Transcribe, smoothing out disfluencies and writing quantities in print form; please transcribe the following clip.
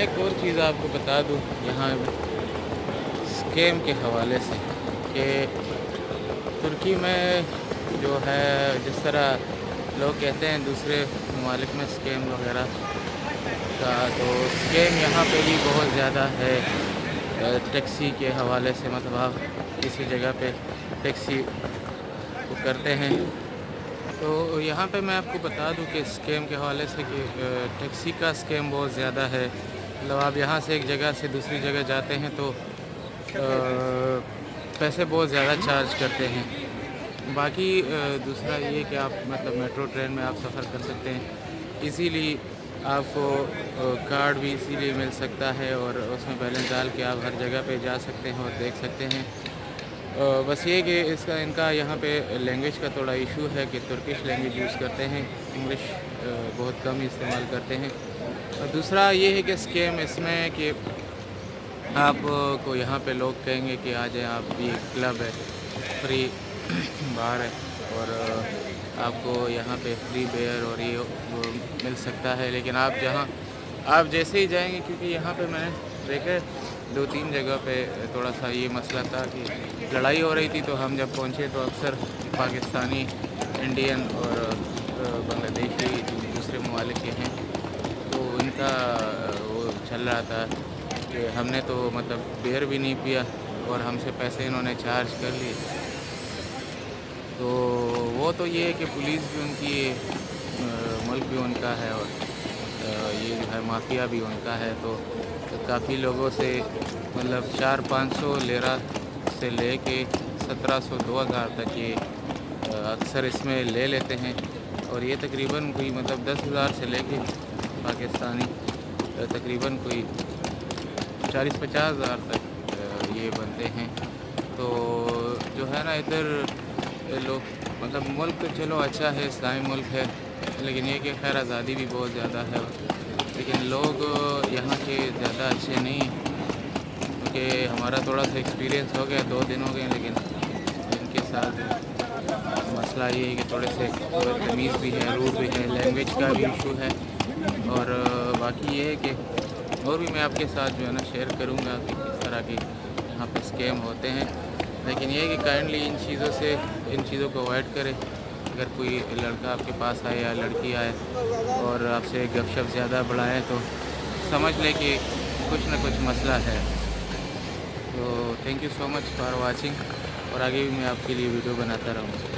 ایک اور چیز آپ کو بتا دوں یہاں اسکیم کے حوالے سے کہ ترکی میں جو ہے جس طرح لوگ کہتے ہیں دوسرے ممالک میں اسکیم وغیرہ کا، تو اسکیم یہاں پہ بھی بہت زیادہ ہے ٹیکسی کے حوالے سے۔ مطلب آپ کسی جگہ پہ ٹیکسی کو کرتے ہیں تو یہاں پہ میں آپ کو بتا دوں کہ اسکیم کے حوالے سے کہ ٹیکسی کا اسکیم بہت زیادہ ہے۔ مطلب آپ یہاں سے ایک جگہ سے دوسری جگہ جاتے ہیں تو پیسے بہت زیادہ چارج کرتے ہیں۔ باقی دوسرا یہ کہ آپ مطلب میٹرو ٹرین میں آپ سفر کر سکتے ہیں ایزیلی، آپ کو کارڈ بھی اسی لیے مل سکتا ہے اور اس میں بیلنس ڈال کے آپ ہر جگہ پہ جا سکتے ہیں اور دیکھ سکتے ہیں۔ بس یہ کہ ان کا یہاں پہ لینگویج کا تھوڑا ایشو ہے کہ ترکش لینگویج یوز کرتے ہیں، انگلش بہت کم استعمال کرتے ہیں۔ اور دوسرا یہ ہے کہ اسکیم اس میں ہے کہ آپ کو یہاں پہ لوگ کہیں گے کہ آ جائیں، آپ بھی کلب ہے، فری بار ہے اور آپ کو یہاں پہ فری بیئر اور یہ مل سکتا ہے، لیکن آپ جیسے ہی جائیں گے، کیونکہ یہاں پہ میں نے دیکھے 2-3 جگہ پہ تھوڑا سا یہ مسئلہ تھا کہ لڑائی ہو رہی تھی، تو ہم جب پہنچے تو اکثر پاکستانی، انڈین اور بنگلہ دیشی دوسرے ممالک کے ہیں، تو ان کا وہ چل رہا تھا کہ ہم نے تو مطلب بیئر بھی نہیں پیا اور ہم سے پیسے انہوں نے چارج کر لیے۔ تو وہ تو یہ ہے کہ پولیس بھی ان کی، ملک بھی ان کا ہے اور یہ جو ہے مافیا بھی ان کا ہے، تو کافی لوگوں سے مطلب 400-500 لیرہ سے لے کے 1700-2000 تک یہ اکثر اس میں لے لیتے ہیں، اور یہ تقریباً کوئی مطلب 10,000 سے لے کے پاکستانی تقریباً کوئی 40-50,000 تک یہ بنتے ہیں۔ تو جو ہے نا ادھر لوگ مطلب ملک تو چلو اچھا ہے، اسلامی ملک ہے، لیکن یہ کہ خیر آزادی بھی بہت زیادہ ہے، لیکن لوگ یہاں کے زیادہ اچھے نہیں، کیونکہ ہمارا تھوڑا سا ایکسپیرینس ہو گیا، 2 دن ہو گئے، لیکن ان کے ساتھ مسئلہ یہ ہے کہ تھوڑے سے تمیز بھی ہے، روڈ بھی ہے، لینگویج کا بھی ایشو ہے، اور باقی یہ ہے کہ اور بھی میں آپ کے ساتھ جو ہے نا شیئر کروں گا کہ کس طرح کی یہاں پہ اسکیم ہوتے ہیں، لیکن یہ ہے کہ کائنڈلی ان چیزوں کو اوائڈ کرے۔ اگر کوئی لڑکا آپ کے پاس آئے یا لڑکی آئے اور آپ سے گپ شپ زیادہ بڑھائے تو سمجھ لے کہ کچھ نہ کچھ مسئلہ ہے۔ تو thank you so much for watching, اور آگے بھی میں آپ کے لیے ویڈیو بناتا رہوں گا۔